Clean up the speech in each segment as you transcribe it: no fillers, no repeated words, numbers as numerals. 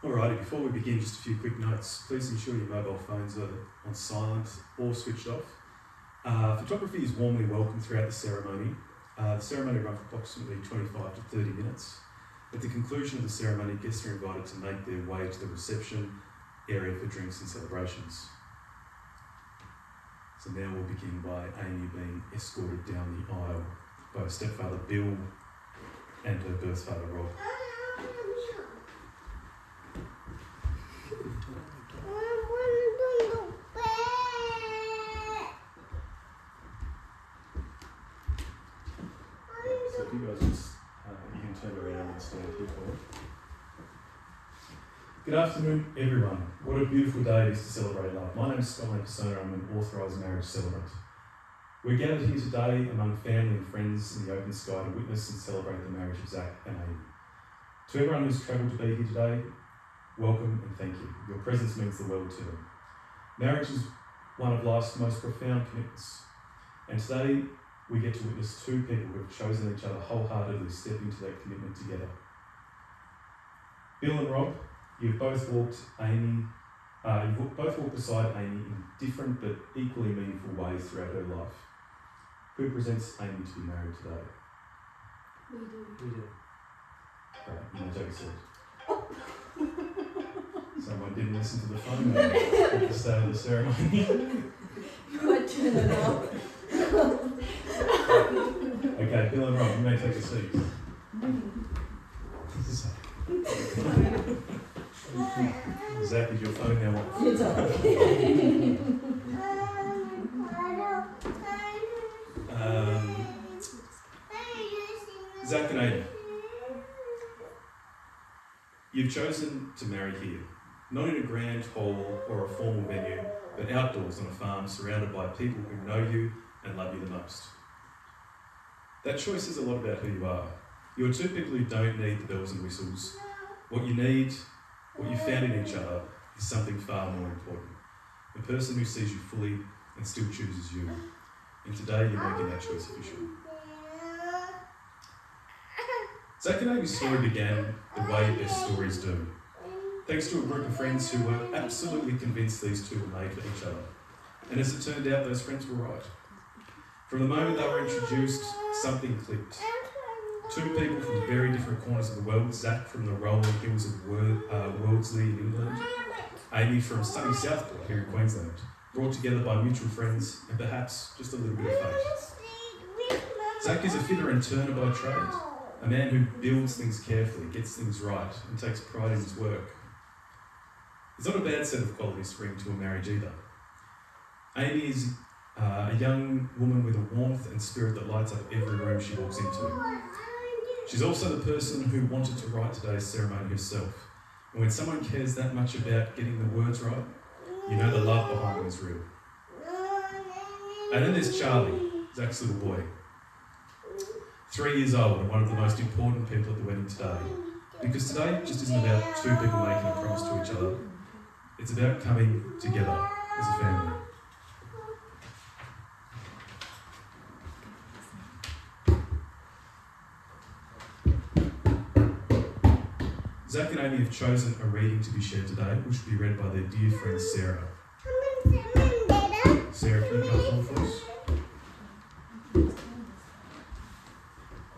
Alrighty, before we begin, just a few quick notes. Please ensure your mobile phones are on silent or switched off. Photography is warmly welcome throughout the ceremony. The ceremony runs for approximately 25 to 30 minutes. At the conclusion of the ceremony, guests are invited to make their way to the reception area for drinks and celebrations. So now we'll begin by Amy being escorted down the aisle by her stepfather Bill and her birth father Rob. So if you guys just, you can turn around and stand here for it. Good afternoon, everyone. What a beautiful day it is to celebrate love. My name is Scott Persona. I'm an authorised marriage celebrant. We're gathered here today among family and friends in the open sky to witness and celebrate the marriage of Zac and Amy. To everyone who's travelled to be here today, welcome and thank you. Your presence means the world to me. Marriage is one of life's most profound commitments, and today we get to witness two people who have chosen each other wholeheartedly step into that commitment together. Bill and Rob, you've both walked beside Amy in different but equally meaningful ways throughout her life. Who presents Amy to be married today? We do. We do. Right, you may take a seat. Someone didn't listen to the phone at the start of the ceremony. Might turn it off. Okay, Bill and Rob, you may take a seat. Zac, is your phone now on? It's on. Zac and Amy, you've chosen to marry here, not in a grand hall or a formal venue, but outdoors on a farm surrounded by people who know you and love you the most. That choice says a lot about who you are. You are two people who don't need the bells and whistles. What you need, what you found in each other, is something far more important. A person who sees you fully and still chooses you. And today you're making that choice official. Zac and Amy's story began the way best stories do. Thanks to a group of friends who were absolutely convinced these two were made for each other. And as it turned out, those friends were right. From the moment they were introduced, something clicked. Two people from very different corners of the world, Zac from the rolling hills of Worldsley in England, Amy from sunny Southport here in Queensland, brought together by mutual friends and perhaps just a little bit of fate. Zac is a fitter and turner by trade, a man who builds things carefully, gets things right and takes pride in his work. It's not a bad set of qualities to bring to a marriage either. Amy is a young woman with a warmth and spirit that lights up every room she walks into. She's also the person who wanted to write today's ceremony herself. And when someone cares that much about getting the words right, you know the love behind them is real. And then there's Charlie, Zac's little boy. 3 years old and one of the most important people at the wedding today. Because today just isn't about two people making a promise to each other. It's about coming together as a family. Zac and Amy have chosen a reading to be shared today, which will be read by their dear friend Sarah. Sarah, can you come forward for us?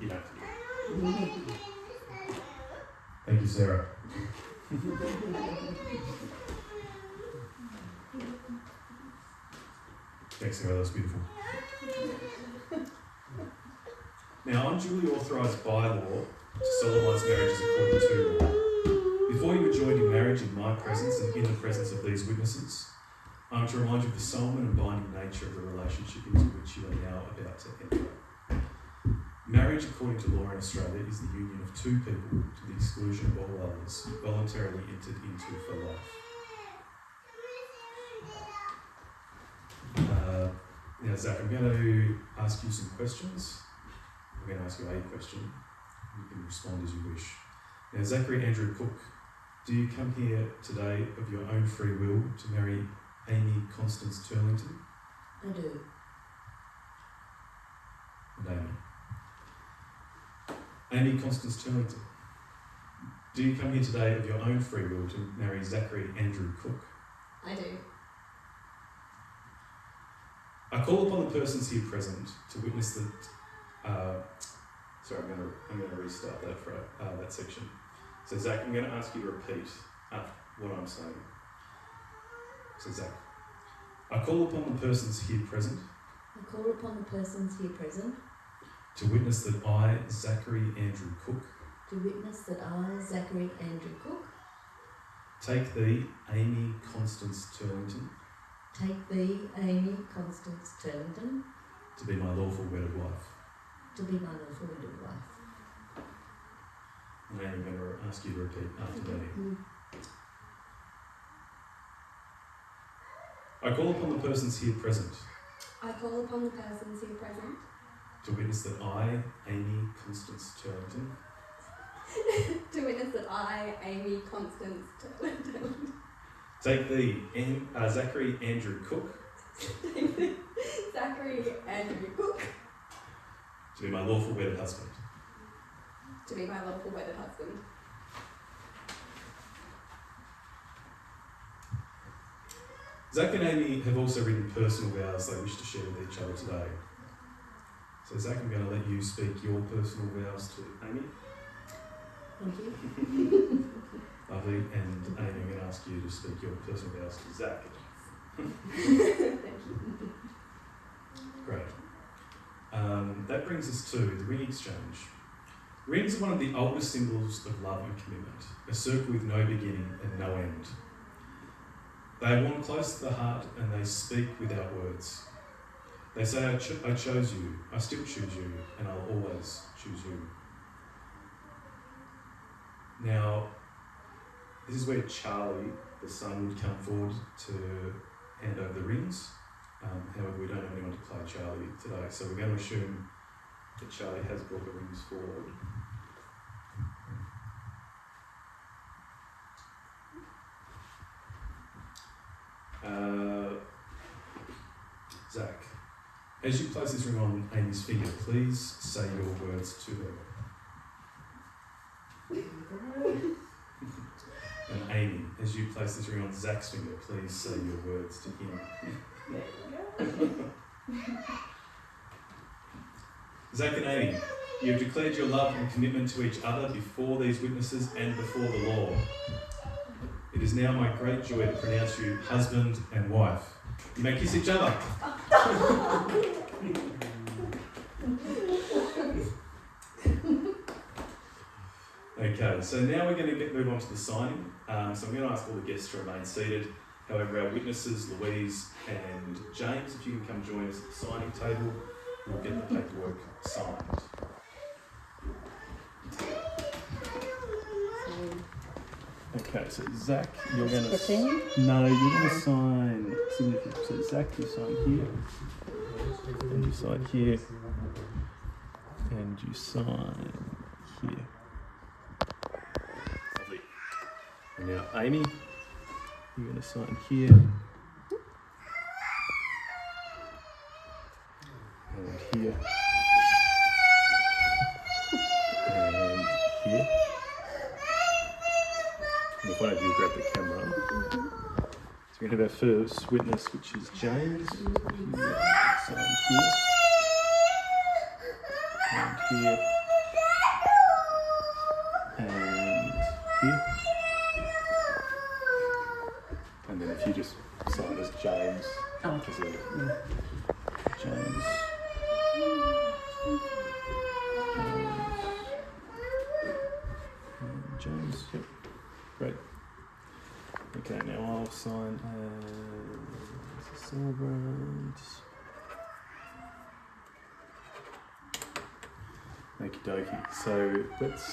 You don't. Thank you, Sarah. Thanks, Sarah, that was beautiful. Now, I'm duly authorised by law to solemnise marriages according to law. Before you are joined in marriage in my presence and in the presence of these witnesses, I want to remind you of the solemn and binding nature of the relationship into which you are now about to enter. Marriage, according to law in Australia, is the union of two people to the exclusion of all others, voluntarily entered into for life. Now, Zac, I'm going to ask you some questions. I'm going to ask you a question. You can respond as you wish. Now, Zachary Andrew Cook, do you come here today of your own free will to marry Amy Constance Turlington? I do. And Amy Constance Turlington, Do you come here today of your own free will to marry Zachary Andrew Cook? I do. I call upon the persons here present to witness that. Sorry, I'm going to restart that section. So Zach, I'm going to ask you to repeat what I'm saying. So Zach, I call upon the persons here present. I call upon the persons here present To witness that I, Zachary Andrew Cook, to witness that I, Zachary Andrew Cook, take thee, Amy Constance Turlington, take thee, Amy Constance Turlington, to be my lawful wedded wife. to be my lawful wedded wife. And I'm going to ask you to repeat after me. I call upon the persons here present I call upon the persons here present to witness that I, Amy Constance Turlington, to witness that I, Amy Constance Turlington, take thee, Zachary Andrew Cook, Zachary Andrew Cook, to be my lawful wedded husband. to be my lawful wedded husband. Zac and Amy have also written personal vows they wish to share with each other today. So Zac, I'm going to let you speak your personal vows to Amy. Thank you. Lovely. And Amy, I'm going to ask you to speak your personal vows to Zac. Thank you. Great. That brings us to the ring exchange. Rings are one of the oldest symbols of love and commitment, a circle with no beginning and no end. They are worn close to the heart and they speak without words. They say, I chose you, I still choose you, and I'll always choose you. Now, this is where Charlie, the son, would come forward to hand over the rings. However, we don't have anyone to play Charlie today, so we're going to assume that Charlie has brought the rings forward. Zac, as you place this ring on Amy's finger, please say your words to her. And Amy, as you place this ring on Zac's finger, please say your words to him. Zac and Amy, you have declared your love and commitment to each other before these witnesses and before the law. It is now my great joy to pronounce you husband and wife. You may kiss each other. Okay, so now we're going to move on to the signing. So I'm going to ask all the guests to remain seated. However, our witnesses, Louise and James, if you can come join us at the signing table, we'll get the paperwork signed. Okay, so Zac, you're going to... No, you're going to sign... So Zac, you sign here. And you sign here. And you sign here. Lovely. And now, Amy, you're going to sign here. And here. And here. And if one of you grab the camera. So we have our first witness, which is James. You sign here. And here. And here. And then if you just sign as James. James. And James, yep. Great. Okay, now I'll sign as a celebrant. Okie dokie. So let's,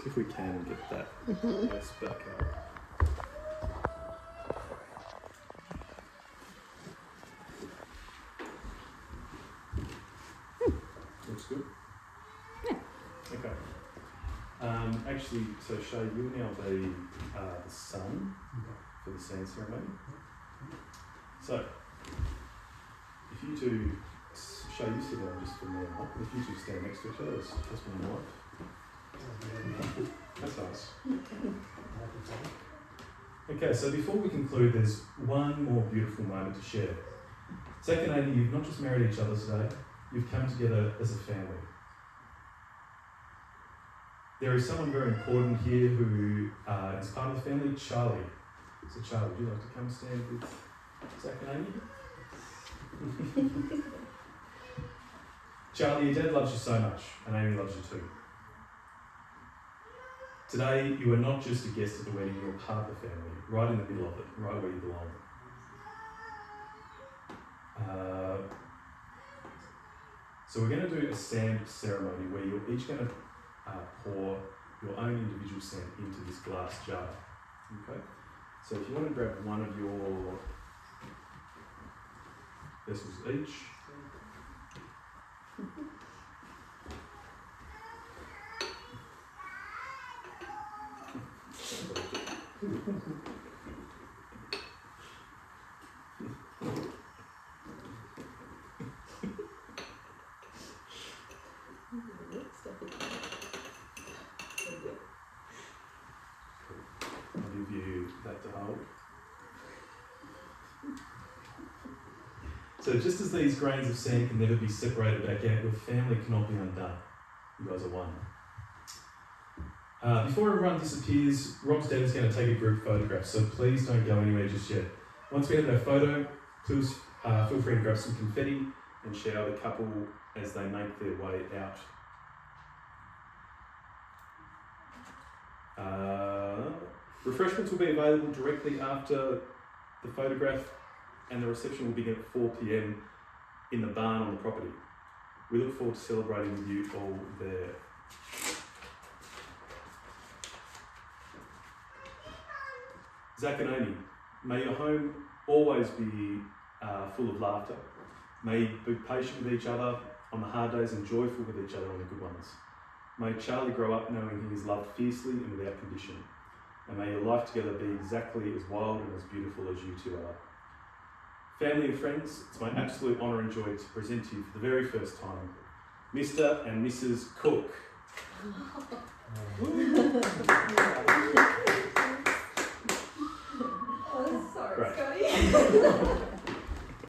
if we can, get that notes back up. Looks good. Yeah. Okay. Actually, so Shay, you'll now be the son for the sand ceremony. So, if you two, Shay, you sit down just for now. If you two stand next to each other as husband and wife. That's nice. Okay, so before we conclude, there's one more beautiful moment to share. Zac and Amy, you've not just married each other today, you've come together as a family. There is someone very important here who is part of the family, Charlie. So Charlie, would you like to come stand with Zac and Amy? Charlie, your dad loves you so much, and Amy loves you too. Today, you are not just a guest at the wedding, you're part of the family, right in the middle of it, right where you belong. So we're going to do a sand ceremony where you're each going to pour your own individual sand into this glass jar. Okay? So if you want to grab one of your vessels each. I'll give you that to hold. So just as these grains of sand can never be separated back out, your family cannot be undone. You guys are one. Before everyone disappears, Rob's dad is going to take a group photograph, so please don't go anywhere just yet. Once we have our photo, please feel free to grab some confetti and shower the couple as they make their way out. Refreshments will be available directly after the photograph, and the reception will begin at 4 p.m. in the barn on the property. We look forward to celebrating with you all there. Zac and Amy, may your home always be full of laughter. May you be patient with each other on the hard days and joyful with each other on the good ones. May Charlie grow up knowing he is loved fiercely and without condition. And may your life together be exactly as wild and as beautiful as you two are. Family and friends, it's my absolute honour and joy to present to you for the very first time, Mr. and Mrs. Cook. Oh, sorry, Great. Scotty.